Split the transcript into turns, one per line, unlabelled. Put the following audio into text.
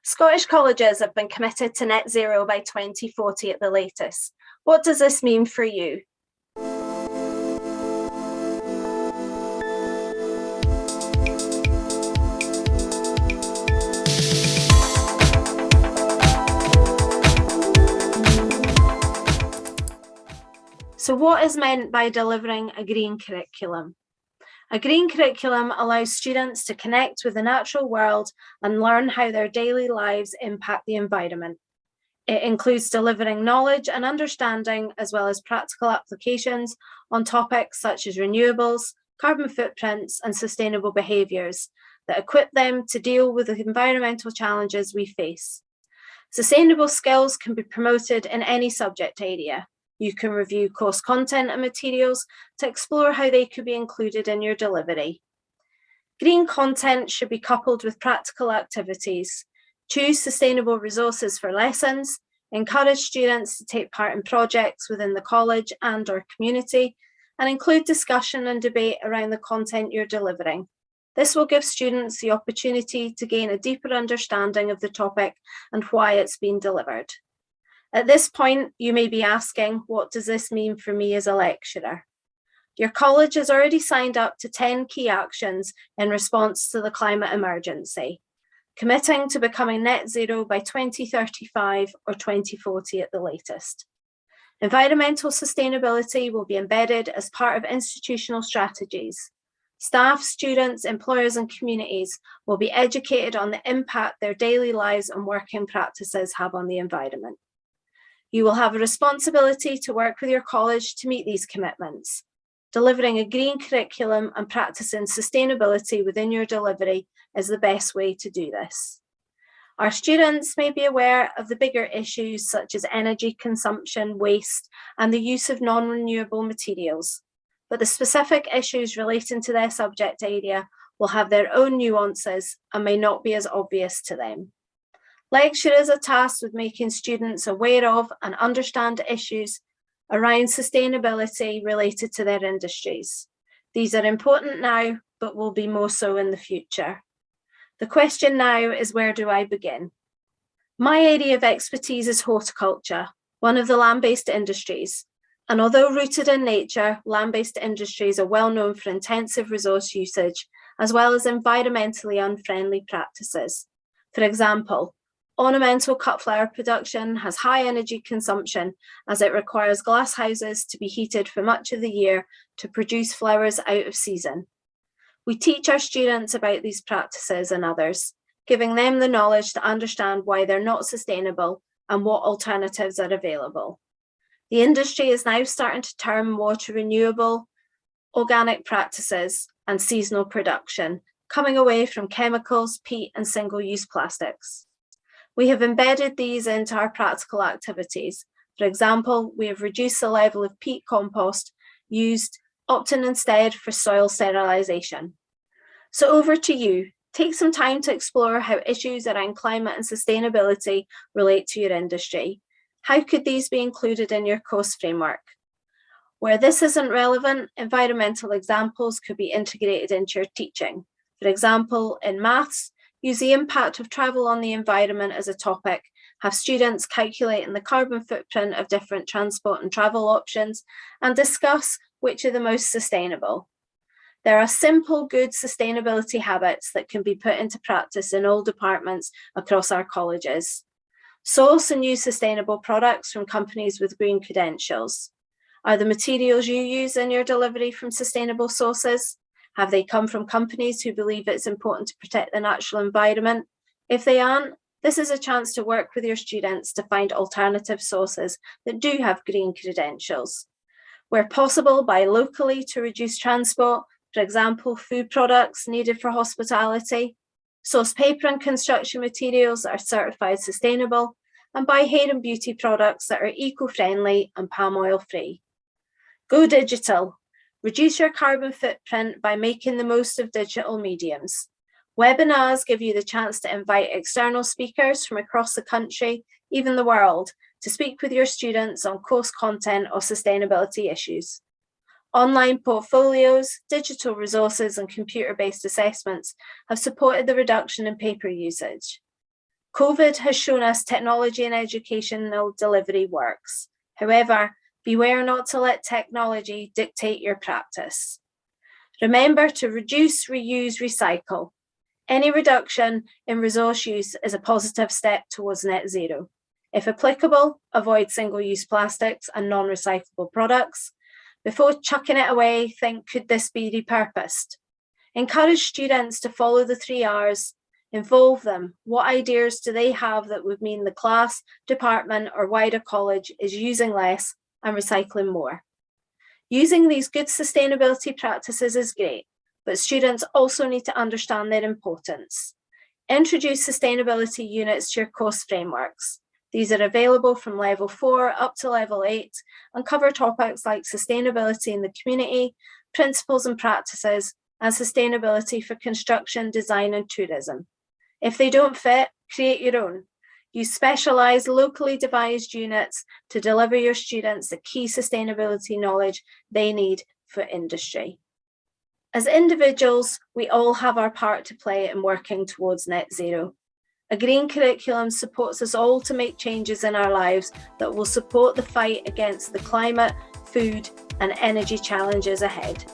Scottish colleges have been committed to net zero by 2040 at the latest. What does this mean for you? So what is meant by delivering a green curriculum? A green curriculum allows students to connect with the natural world and learn how their daily lives impact the environment. It includes delivering knowledge and understanding, as well as practical applications on topics such as renewables, carbon footprints, and sustainable behaviours that equip them to deal with the environmental challenges we face. Sustainable skills can be promoted in any subject area. You can review course content and materials to explore how they could be included in your delivery. Green content should be coupled with practical activities. Choose sustainable resources for lessons, encourage students to take part in projects within the college and/or community, and include discussion and debate around the content you're delivering. This will give students the opportunity to gain a deeper understanding of the topic and why it's been delivered. At this point, you may be asking, what does this mean for me as a lecturer? Your college has already signed up to 10 key actions in response to the climate emergency, committing to becoming net zero by 2035 or 2040 at the latest. Environmental sustainability will be embedded as part of institutional strategies. Staff, students, employers, and communities will be educated on the impact their daily lives and working practices have on the environment. You will have a responsibility to work with your college to meet these commitments. Delivering a green curriculum and practicing sustainability within your delivery is the best way to do this. Our students may be aware of the bigger issues such as energy consumption, waste, and the use of non-renewable materials, but the specific issues relating to their subject area will have their own nuances and may not be as obvious to them. Lecturers are tasked with making students aware of and understand issues around sustainability related to their industries. These are important now, but will be more so in the future. The question now is, where do I begin? My area of expertise is horticulture, one of the land-based industries. And although rooted in nature, land-based industries are well known for intensive resource usage, as well as environmentally unfriendly practices. For example, ornamental cut flower production has high energy consumption as it requires glass houses to be heated for much of the year to produce flowers out of season. We teach our students about these practices and others, giving them the knowledge to understand why they're not sustainable and what alternatives are available. The industry is now starting to turn more to renewable, organic practices and seasonal production, coming away from chemicals, peat, and single-use plastics. We have embedded these into our practical activities. For example, we have reduced the level of peat compost used, opting instead for soil sterilisation. So over to you. Take some time to explore how issues around climate and sustainability relate to your industry. How could these be included in your course framework? Where this isn't relevant, environmental examples could be integrated into your teaching. For example, in maths, use the impact of travel on the environment as a topic, have students calculating the carbon footprint of different transport and travel options, and discuss which are the most sustainable. There are simple, good sustainability habits that can be put into practice in all departments across our colleges. Source and use sustainable products from companies with green credentials. Are the materials you use in your delivery from sustainable sources? Have they come from companies who believe it's important to protect the natural environment? If they aren't, this is a chance to work with your students to find alternative sources that do have green credentials. Where possible, buy locally to reduce transport, for example, food products needed for hospitality. Source paper and construction materials that are certified sustainable, and buy hair and beauty products that are eco-friendly and palm oil free. Go digital. Reduce your carbon footprint by making the most of digital mediums. Webinars give you the chance to invite external speakers from across the country, even the world, to speak with your students on course content or sustainability issues. Online portfolios, digital resources, and computer-based assessments have supported the reduction in paper usage. COVID has shown us technology and educational delivery works. However, beware not to let technology dictate your practice. Remember to reduce, reuse, recycle. Any reduction in resource use is a positive step towards net zero. If applicable, avoid single-use plastics and non-recyclable products. Before chucking it away, think, could this be repurposed? Encourage students to follow the 3 Rs. Involve them. What ideas do they have that would mean the class, department, or wider college is using less and recycling more? Using these good sustainability practices is great, but students also need to understand their importance. Introduce sustainability units to your course frameworks. These are available from level 4 up to level 8 and cover topics like sustainability in the community, principles and practices, and sustainability for construction, design, and tourism. If they don't fit, create your own. Use specialised, locally devised units to deliver your students the key sustainability knowledge they need for industry. As individuals, we all have our part to play in working towards net zero. A green curriculum supports us all to make changes in our lives that will support the fight against the climate, food, and energy challenges ahead.